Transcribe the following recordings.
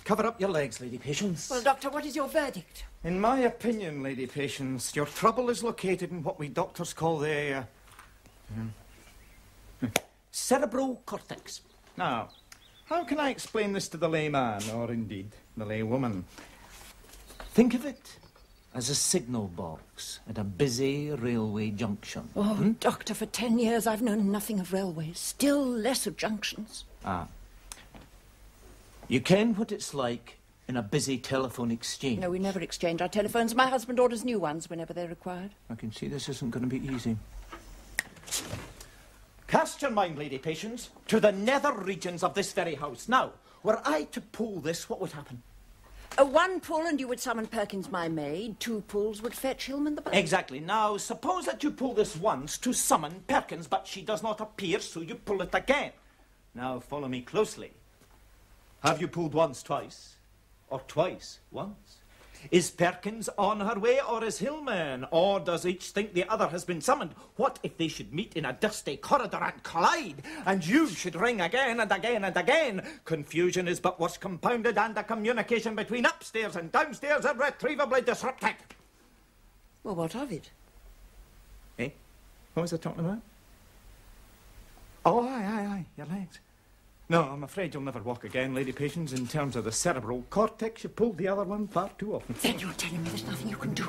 Cover up your legs, Lady Patience. Well, Doctor, what is your verdict? In my opinion, Lady Patience, your trouble is located in what we doctors call the, cerebral cortex. Now, how can I explain this to the layman, or indeed the laywoman? Think of it as a signal box at a busy railway junction. Oh, Doctor, for 10 years I've known nothing of railways, still less of junctions. You ken what it's like in a busy telephone exchange? No, we never exchange our telephones. My husband orders new ones whenever they're required. I can see this isn't going to be easy. Cast your mind, Lady Patience, to the nether regions of this very house. Now, were I to pull this, what would happen? One pull and you would summon Perkins, my maid. 2 pulls would fetch Hillman the butler. Exactly. Now, suppose that you pull this once to summon Perkins, but she does not appear, so you pull it again. Now, follow me closely. Have you pulled once, twice? Or twice, once? Is Perkins on her way, or is Hillman? Or does each think the other has been summoned? What if they should meet in a dusty corridor and collide, and you should ring again and again and again? Confusion is but worse compounded, and the communication between upstairs and downstairs irretrievably disrupted. Well, what of it? Eh? What was I talking about? Oh, aye, your legs. No, I'm afraid you'll never walk again, Lady Patience. In terms of the cerebral cortex, you pulled the other one far too often. Then you're telling me there's nothing you can do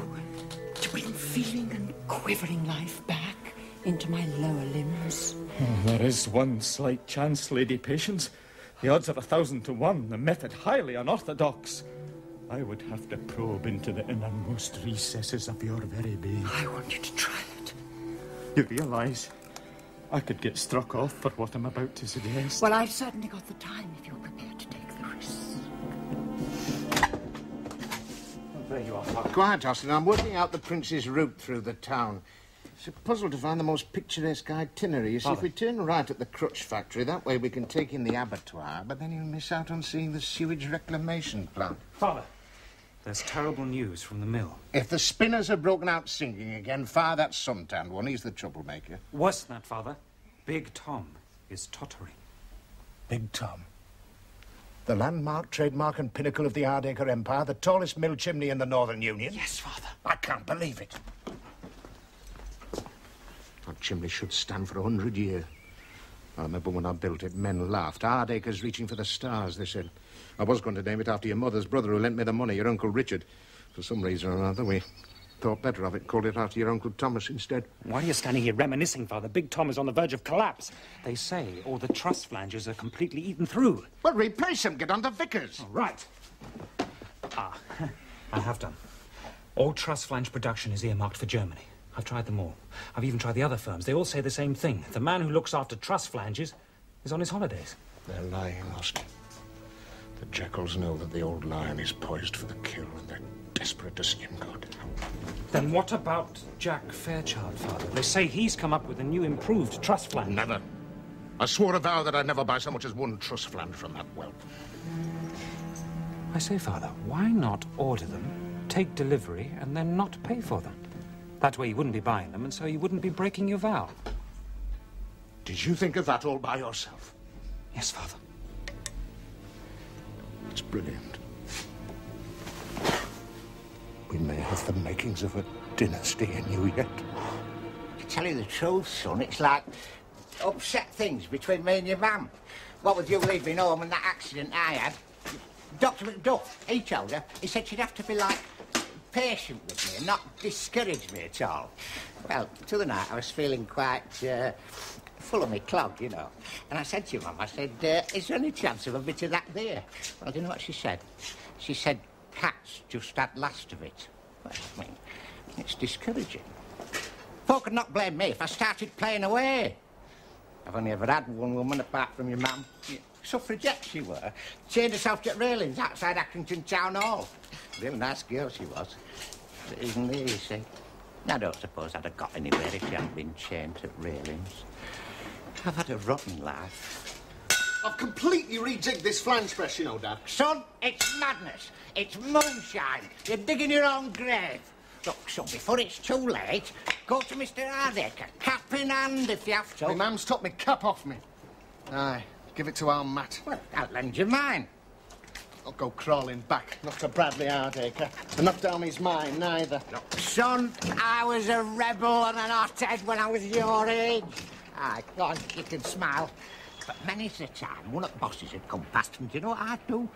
to bring feeling and quivering life back into my lower limbs? Oh, there is one slight chance, Lady Patience. The odds are 1,000 to 1, the method highly unorthodox. I would have to probe into the innermost recesses of your very being. I want you to try it. You realise I could get struck off for what I'm about to suggest. Well, I've certainly got the time if you're prepared to take the risk. Oh, there you are, Father. Quiet, Austin. I'm working out the Prince's route through the town. It's a puzzle to find the most picturesque itinerary. You see, if we turn right at the crutch factory, that way we can take in the abattoir, but then you'll miss out on seeing the sewage reclamation plant. Father, there's terrible news from the mill. If the spinners are broken out singing again, fire that suntanned one. He's the troublemaker. Worse than that, Father. Big Tom is tottering. Big Tom? The landmark, trademark and pinnacle of the Hardacre Empire, the tallest mill chimney in the Northern Union? Yes, Father. I can't believe it. That chimney should stand for 100 years. I remember when I built it, men laughed. Hardacre's reaching for the stars, they said. I was going to name it after your mother's brother who lent me the money, your Uncle Richard. For some reason or another, we thought better of it, called it after your Uncle Thomas instead. Why are you standing here reminiscing, Father? Big Tom is on the verge of collapse. They say all the truss flanges are completely eaten through. Well, replace them. Get on to Vickers. Oh, right. I have done. All truss flange production is earmarked for Germany. I've tried them all. I've even tried the other firms. They all say the same thing. The man who looks after truss flanges is on his holidays. They're lying, Austin. The jackals know that the old lion is poised for the kill, and they're desperate to see him go down. Then what about Jack Fairchild, Father? They say he's come up with a new improved truss flange. Never. I swore a vow that I'd never buy so much as one truss flange from that whelp. I say, Father, why not order them, take delivery, and then not pay for them? That way you wouldn't be buying them, and so you wouldn't be breaking your vow. Did you think of that all by yourself? Yes, Father. It's brilliant. We may have the makings of a dynasty in you yet. To tell you the truth, son, it's like upset things between me and your mum. What with you leaving home and that accident I had, Dr. McDuff, he told her, he said she'd have to be, like, patient with me and not discourage me at all. Well, the other night I was feeling quite full of me clog, you know. And I said to your mum, I said, is there any chance of a bit of that there? Well, do you know what she said? She said, Pat's just had last of it. Well, I mean, it's discouraging. Folk could not blame me if I started playing away. I've only ever had one woman apart from your mum. Suffragette she were. Chained herself to railings outside Accrington Town Hall. Real nice girl she was. But even there, you see. I don't suppose I'd have got anywhere if she hadn't been chained to railings. I've had a rotten life. I've completely rejigged this flange press, you know, Dad. Son, it's madness. It's moonshine. You're digging your own grave. Look, son, before it's too late, go to Mr. Hardacre, cap in hand if you have to. My mum's took me cap off me. Aye, give it to our Matt. Well, I'll lend you mine. I'll go crawling back, not to Bradley Hardacre, and not down his mine, neither. No. Son, I was a rebel and an hothead when I was your age. Aye, go on, you can smile. But many's the time one of the bosses had come past, and do you know what I'd do?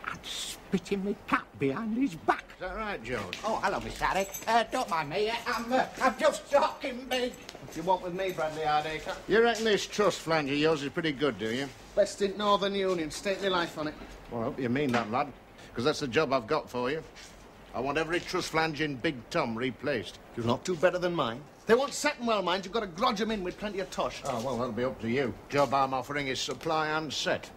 I'd spit in my cap behind his back. Is that right, George? Oh, hello, Miss Harry. Don't mind me, I'm just talking big. What you want with me, Bradley Hardacre? You reckon this trust flange of yours is pretty good, do you? Best in Northern Union. Stake my life on it. Well, I hope you mean that, lad, because that's the job I've got for you. I want every trust flange in Big Tom replaced. You'll not do better than mine. They won't set 'em well, mind. You've got to grudge 'em in with plenty of tosh. Oh, well, that'll be up to you. Job I'm offering is supply and set.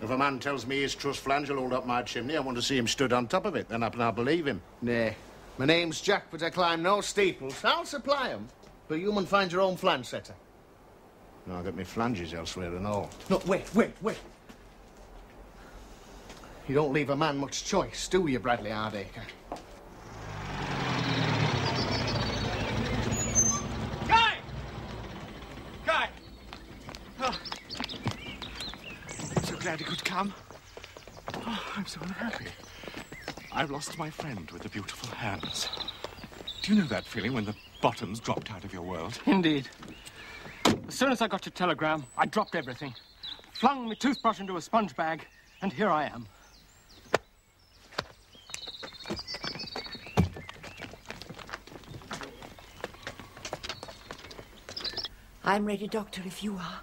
If a man tells me his trust flange will hold up my chimney, I want to see him stood on top of it. Then I believe him. Nay. My name's Jack, but I climb no steeples. I'll supply 'em, but you mun find your own flange setter. No, I'll get me flanges elsewhere and all. No, wait. You don't leave a man much choice, do you, Bradley Hardacre? Guy! Oh. So glad he could come. Oh, I'm so unhappy. I've lost my friend with the beautiful hands. Do you know that feeling when the bottom's dropped out of your world? Indeed. As soon as I got your telegram, I dropped everything, flung my toothbrush into a sponge bag, and here I am. I'm ready, Doctor, if you are.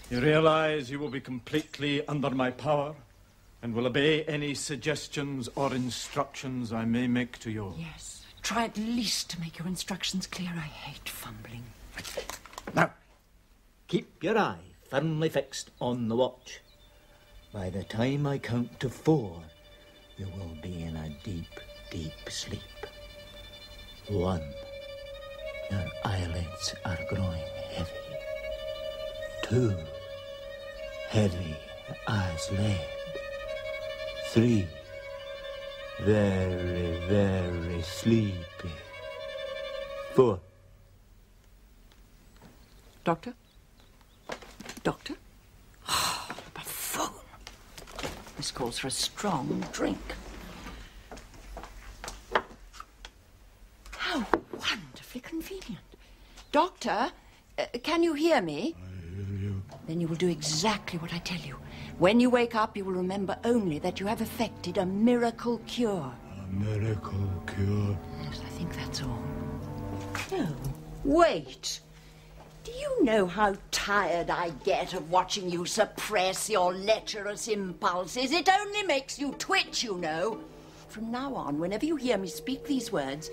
You realize you will be completely under my power and will obey any suggestions or instructions I may make to you. Yes. Try at least to make your instructions clear. I hate fumbling. Now, keep your eye firmly fixed on the watch. By the time I count to 4, you will be in a deep, deep sleep. 1. Your eyelids are growing heavy. 2. Heavy as lead. 3. Very, very sleepy. 4. Doctor? Doctor? Oh, buffoon. This calls for a strong drink. How wonderfully convenient. Doctor, can you hear me? I hear you. Then you will do exactly what I tell you. When you wake up, you will remember only that you have effected a miracle cure. A miracle cure. Yes, I think that's all. No, wait. Do you know how tired I get of watching you suppress your lecherous impulses? It only makes you twitch, you know. From now on, whenever you hear me speak these words,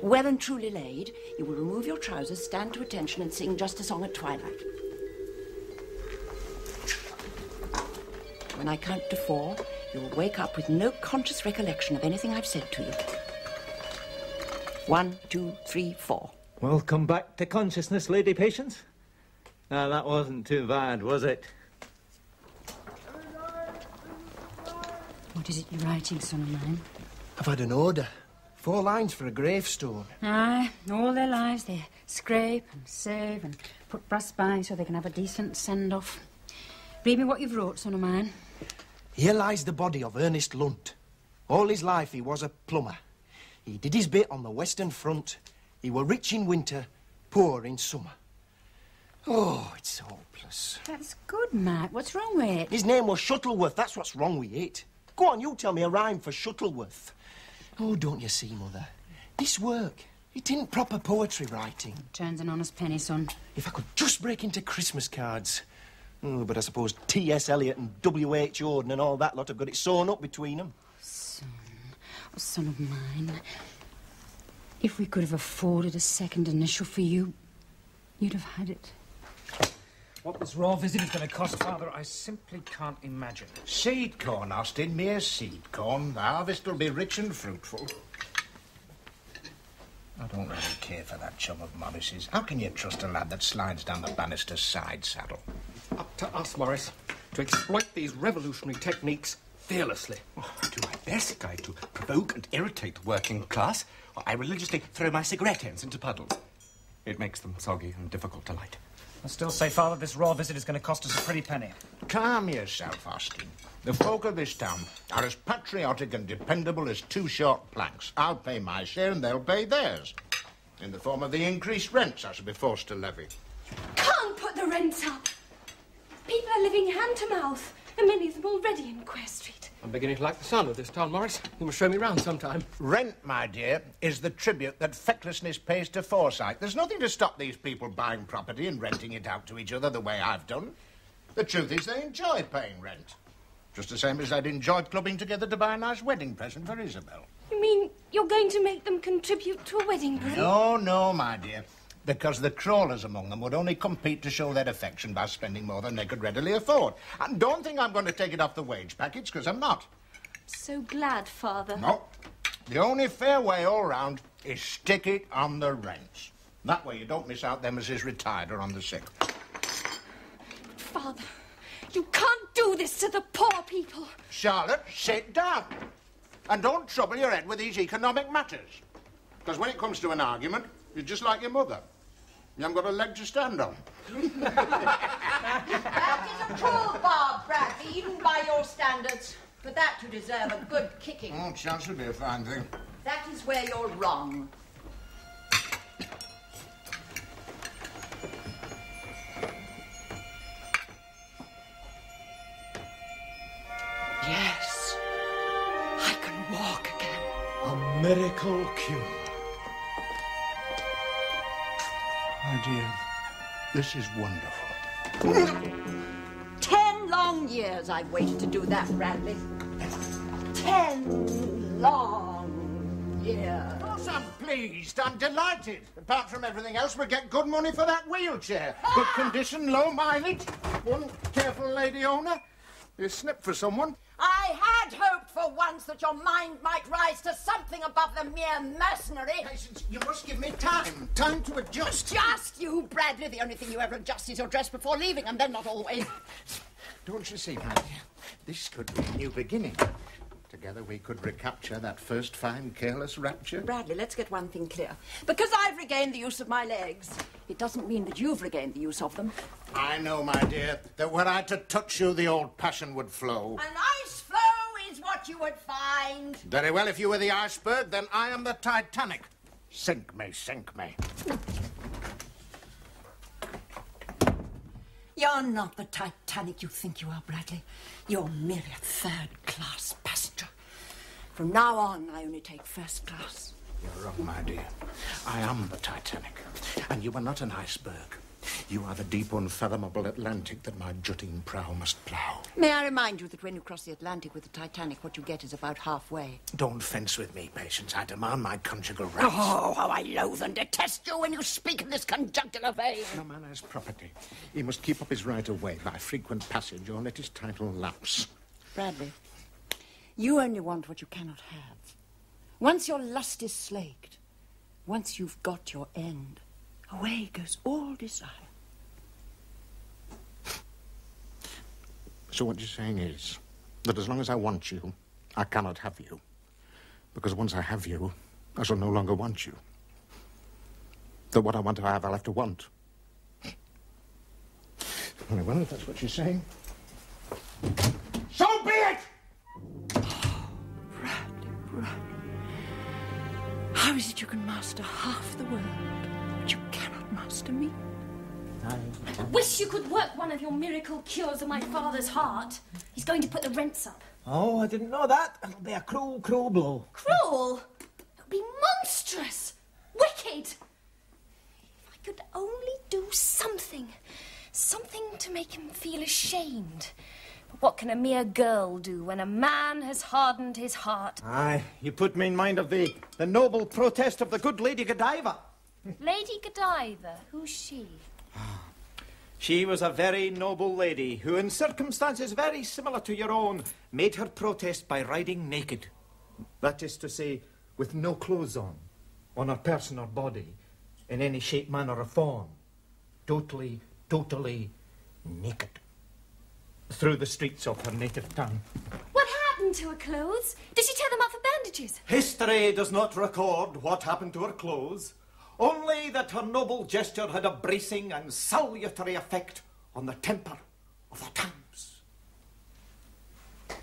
well and truly laid, you will remove your trousers, stand to attention, and sing just a song at twilight. When I count to 4, you will wake up with no conscious recollection of anything I've said to you. 1, 2, 3, 4. Welcome back to consciousness, Lady Patience. Now, that wasn't too bad, was it? What is it you're writing, son of mine? I've had an order. 4 lines for a gravestone. Aye, all their lives they scrape and save and put brass by so they can have a decent send-off. Read me what you've wrote, son of mine. Here lies the body of Ernest Lunt. All his life he was a plumber. He did his bit on the Western Front. He were rich in winter, poor in summer. Oh, it's hopeless. That's good, Matt. What's wrong with it? His name was Shuttleworth. That's what's wrong with it. Go on, you tell me a rhyme for Shuttleworth. Oh, don't you see, Mother? This work, it isn't proper poetry writing. Turns an honest penny, son. If I could just break into Christmas cards. Oh, but I suppose T.S. Eliot and W.H. Auden and all that lot have got it sewn up between them. Son of mine. If we could have afforded a second initial for you, you'd have had it. What this raw visit is going to cost, Father, I simply can't imagine. Seed corn, Austin, mere seed corn. The harvest will be rich and fruitful. I don't really care for that chum of Morris's. How can you trust a lad that slides down the banister's side saddle? Up to us, Morris, to exploit these revolutionary techniques fearlessly. Oh, I do my best, Guy, to provoke and irritate the working class. I religiously throw my cigarette ends into puddles. It makes them soggy and difficult to light. I still say, Father, this royal visit is going to cost us a pretty penny. Calm yourself, Austin. The folk of this town are as patriotic and dependable as two short planks. I'll pay my share and they'll pay theirs. In the form of the increased rents I shall be forced to levy. Can't put the rents up. People are living hand to mouth, and many of them already in Quest Street. I'm beginning to like the sound of this town, Morris. You must show me round sometime. Rent, my dear, is the tribute that fecklessness pays to foresight. There's nothing to stop these people buying property and renting it out to each other the way I've done. The truth is they enjoy paying rent. Just the same as they'd enjoy clubbing together to buy a nice wedding present for Isabel. You mean you're going to make them contribute to a wedding present? No, no, my dear. Because the crawlers among them would only compete to show their affection by spending more than they could readily afford. And don't think I'm going to take it off the wage package, because I'm not. So glad, Father. No. The only fair way all round is stick it on the rents. That way you don't miss out them as is retired or on the sick. Father, you can't do this to the poor people. Charlotte, sit down. And don't trouble your head with these economic matters. Because when it comes to an argument, you're just like your mother. You haven't got a leg to stand on. That is a cruel barb, Bradley, even by your standards. For that you deserve a good kicking. Oh, chance would be a fine thing. That is where you're wrong. Yes, I can walk again. A miracle cure. My dear, this is wonderful. 10 long years I've waited to do that, Bradley. 10 long years. Of course I'm pleased. I'm delighted. Apart from everything else, we'll get good money for that wheelchair. Good condition, low mileage. One careful lady owner. You snip for someone. I had hoped for once that your mind might rise to something above the mere mercenary. Patience, you must give me time. Time to adjust. Just you, Bradley. The only thing you ever adjust is your dress before leaving, and then not always. Don't you see, my dear? This could be a new beginning. Together we could recapture that first fine, careless rapture. Bradley, let's get one thing clear. Because I've regained the use of my legs, it doesn't mean that you've regained the use of them. I know, my dear, that were I to touch you, the old passion would flow. An ice flow is what you would find. Very well, if you were the iceberg, then I am the Titanic. Sink me, sink me. You're not the Titanic you think you are, Bradley. You're merely a third-class passenger. From now on, I only take first class. You're wrong, my dear. I am the Titanic, and you are not an iceberg. You are the deep, unfathomable Atlantic that my jutting prow must plough. May I remind you that when you cross the Atlantic with the Titanic, what you get is about halfway. Don't fence with me, Patience. I demand my conjugal rights. Oh, how I loathe and detest you when you speak in this conjunctional vein. No man has property. He must keep up his right of way by frequent passage or let his title lapse. Bradley, you only want what you cannot have. Once your lust is slaked, once you've got your end, away goes all desire. So what you're saying is that as long as I want you, I cannot have you. Because once I have you, I shall no longer want you. That what I want to have, I'll have to want. Very well, if that's what you're saying. So be it! Oh, Bradley. How is it you can master half the world, but you cannot master me? I wish you could work one of your miracle cures on my father's heart. He's going to put the rents up. Oh, I didn't know that. It'll be a cruel, cruel blow. Cruel? It'll be monstrous. Wicked. If I could only do something. Something to make him feel ashamed. But what can a mere girl do when a man has hardened his heart? Aye, you put me in mind of the noble protest of the good Lady Godiva. Lady Godiva? Who's she? She was a very noble lady who, in circumstances very similar to your own, made her protest by riding naked. That is to say, with no clothes on her person or body, in any shape, manner or form. Totally naked. Through the streets of her native town. What happened to her clothes? Did she tear them off for bandages? History does not record what happened to her clothes. only that her noble gesture had a bracing and salutary effect on the temper of the times.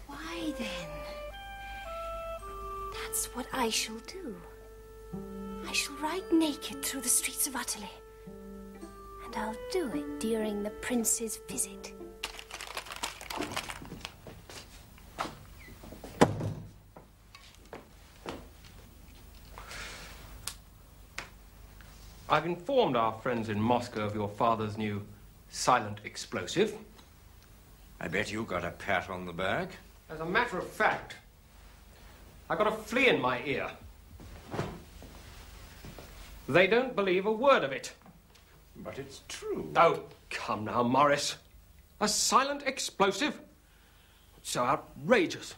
Why then? That's what I shall do. I shall ride naked through the streets of Utterly. And I'll do it during the prince's visit. I've informed our friends in Moscow of your father's new silent explosive. I bet you got a pat on the back. As a matter of fact, I got a flea in my ear. They don't believe a word of it. But it's true. Oh, come now, Morris. A silent explosive? It's so outrageous.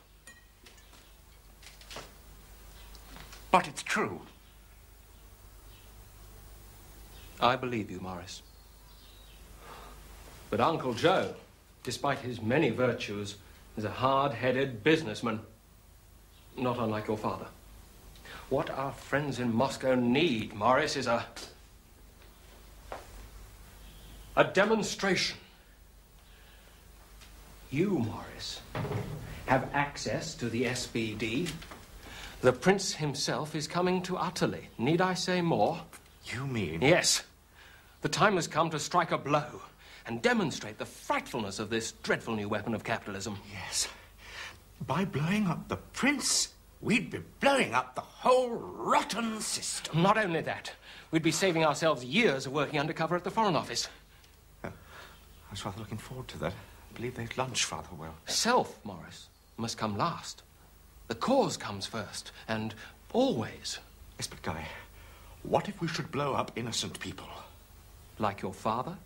But it's true. I believe you, Morris. But Uncle Joe, despite his many virtues, is a hard-headed businessman. Not unlike your father. What our friends in Moscow need, Morris, is a demonstration. You, Morris, have access to the SBD. The prince himself is coming to Utterly. Need I say more? You mean? Yes. The time has come to strike a blow and demonstrate the frightfulness of this dreadful new weapon of capitalism. Yes. By blowing up the prince, we'd be blowing up the whole rotten system. Not only that, we'd be saving ourselves years of working undercover at the Foreign Office. I was rather looking forward to that. I believe they'd lunch rather well. Self, Morris, must come last. The cause comes first, and always. Yes, but Guy, what if we should blow up innocent people? Like your father?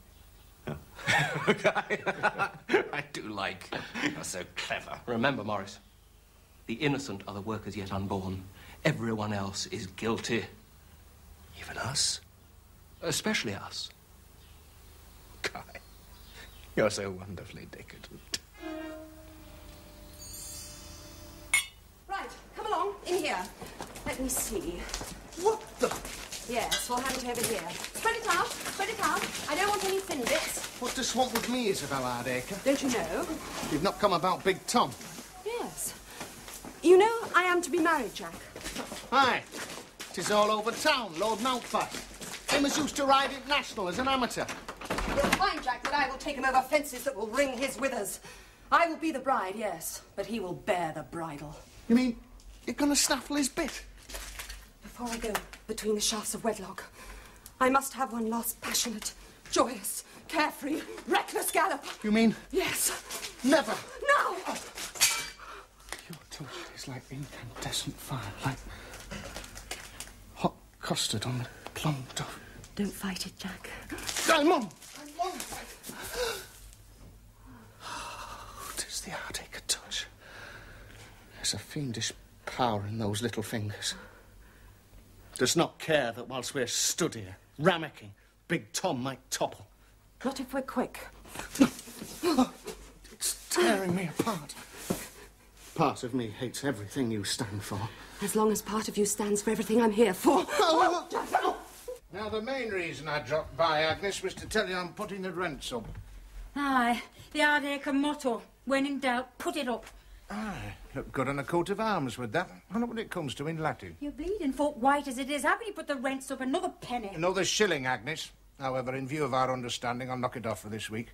Oh. I do like you're so clever. Remember, Morris, the innocent are the workers yet unborn. Everyone else is guilty. Even us? Especially us. Guy, you're so wonderfully decadent. Right, come along, in here. Let me see. What the? Yes, we'll have it over here. Spread it out, spread it out. I don't want any thin bits. What the swamp with me, Isabel Hardacre? Don't you know? You've not come about Big Tom. Yes. You know I am to be married, Jack. Aye. 'Tis all over town, Lord Mountford. Him as used to ride international as an amateur. You'll find, Jack, that I will take him over fences that will wring his withers. I will be the bride, yes, but he will bear the bridle. You mean you're gonna snaffle his bit? Before I go between the shafts of wedlock, I must have one last passionate, joyous, carefree, reckless gallop. You mean? Yes. Never. No! Your touch is like incandescent fire, like hot custard on the plum duff. Don't fight it, Jack. Mum! I won't fight. Oh, 'tis the Hardacre touch. There's a fiendish power in those little fingers. Does not care that whilst we're stood here, rammicking, Big Tom might topple. Not if we're quick. It's tearing me apart. Part of me hates everything you stand for. As long as part of you stands for everything I'm here for. Now, the main reason I dropped by, Agnes, was to tell you I'm putting the rents up. Aye, the Hardacre motto. When in doubt, put it up. Aye, look good on a coat of arms with that. I know what it comes to in Latin. You're bleeding folk white as it is. How can you put the rents up another penny? Another shilling, Agnes. However, in view of our understanding, I'll knock it off for this week.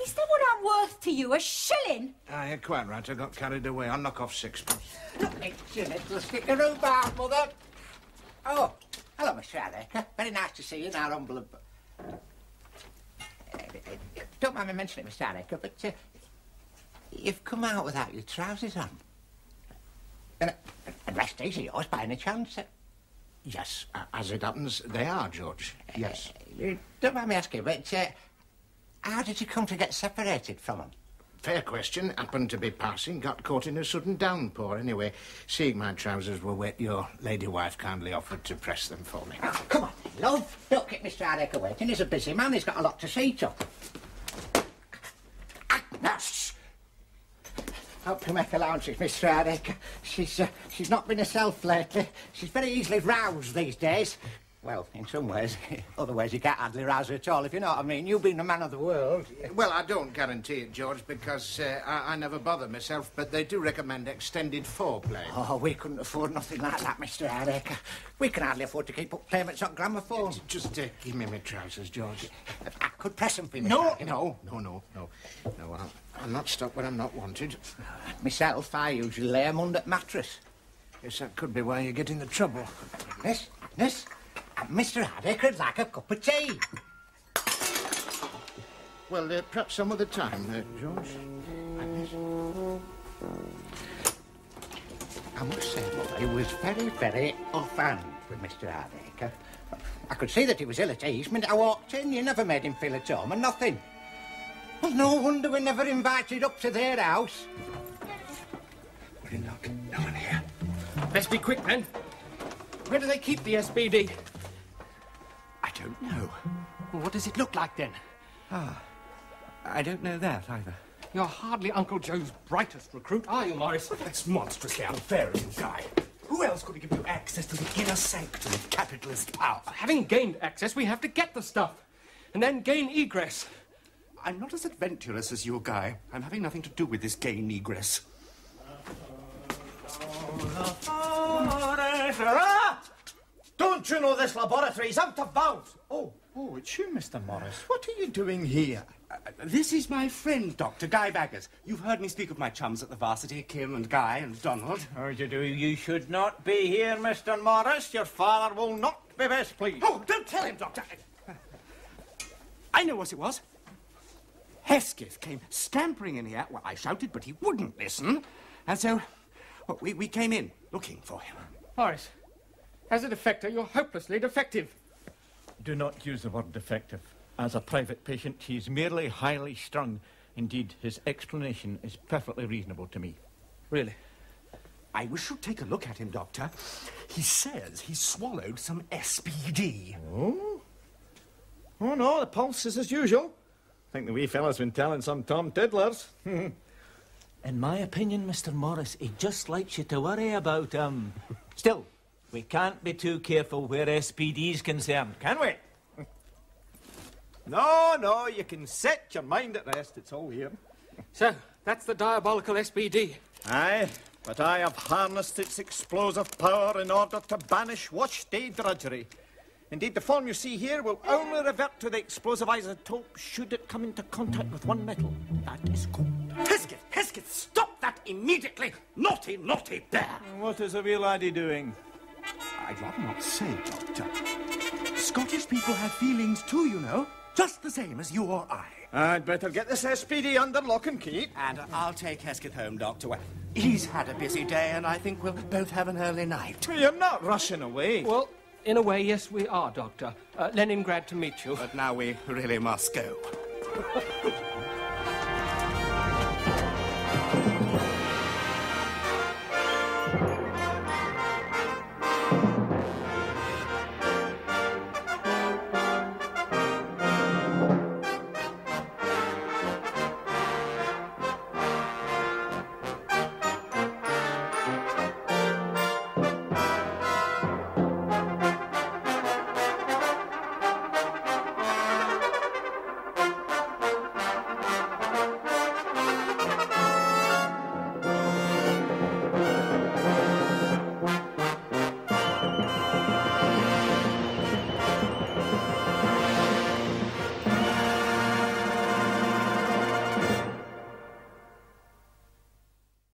Is that what I'm worth to you, a shilling? Aye, you're quite right. I got carried away. I'll knock off sixpence. It's your little stick of rhubarb, Mother. Oh, hello, Mr. Hardacre. Very nice to see you in our humble... don't mind me mentioning it, Mr. Hardacre, but you've come out without your trousers on. And rest these are yours by any chance? Yes, as it happens, they are, George. Yes. Don't mind me asking, but how did you come to get separated from them? Fair question. Happened to be passing. Got caught in a sudden downpour. Anyway, seeing my trousers were wet, your lady wife kindly offered to press them for me. Oh, come on, then, love. Don't keep Mr. Hardacre waiting. He's a busy man. He's got a lot to see to. Agnes! Hope you make allowances, Mr. Hardacre. She's not been herself lately. She's very easily roused these days. Well, in some ways. Other ways, you can't hardly rouse her at all, if you know what I mean. You being a man of the world. Well, I don't guarantee it, George, because I never bother myself, but they do recommend extended foreplay. Oh, we couldn't afford nothing like that, Mr. Hardacre. We can hardly afford to keep up payments on gramophone. Just give me my trousers, George. I could press them for you, No, Mr. no. I'll not stop when I'm not wanted. Myself, I usually lay 'em under the mattress. Yes, that could be why you get into trouble. Miss, Mr. Hardacre'd like a cup of tea. Well, perhaps some other time, George. I must say, he was very, very offhand with Mr. Hardacre. I could see that he was ill at ease. Minute I walked in, you never made him feel at home and nothing. Well, no wonder we never invited up to their house. We're in luck. No one here. Best be quick, then. Where do they keep the SPD? I don't know. Well, what does it look like, then? I don't know that either. You're hardly Uncle Joe's brightest recruit, are you, Morris? That's monstrously unfair of you, Guy. Who else could give you access to the inner sanctum of capitalist power? Having gained access, we have to get the stuff. And then gain egress. I'm not as adventurous as you, Guy. I'm having nothing to do with this gain egress. Don't you know this laboratory's out of bounds? Oh, it's you, Mr. Morris. What are you doing here? This is my friend, Dr. Guy Baggers. You've heard me speak of my chums at the varsity, Kim and Guy and Donald. How do you do? You should not be here, Mr. Morris. Your father will not be best pleased. Oh, don't tell him, Doctor. I know what it was. Hesketh came scampering in here. Well, I shouted, but he wouldn't listen. And so, we came in looking for him. Morris, as a defector, you're hopelessly defective. Do not use the word defective. As a private patient, he is merely highly strung. Indeed, his explanation is perfectly reasonable to me. Really? I wish you'd take a look at him, Doctor. He says he swallowed some SPD. Oh? Oh, no, the pulse is as usual. I think the wee fella's been telling some Tom Tiddlers. In my opinion, Mr. Morris, he just likes you to worry about him. Still, we can't be too careful where SPD's concerned, can we? No, you can set your mind at rest. It's all here. So, that's the diabolical SPD. Aye, but I have harnessed its explosive power in order to banish wash-day drudgery. Indeed, the form you see here will only revert to the explosive isotope should it come into contact with one metal. That is gold. Hesketh, stop that immediately! Naughty bear! What is the wee laddie doing? I'd rather not say, Doctor. Scottish people have feelings too, you know. Just the same as you or I. I'd better get this SPD under lock and key. And I'll take Hesketh home, Doctor. Well, he's had a busy day, and I think we'll both have an early night. You're not rushing away. Well, in a way, yes, we are, Doctor. Leningrad to meet you. But now we really must go.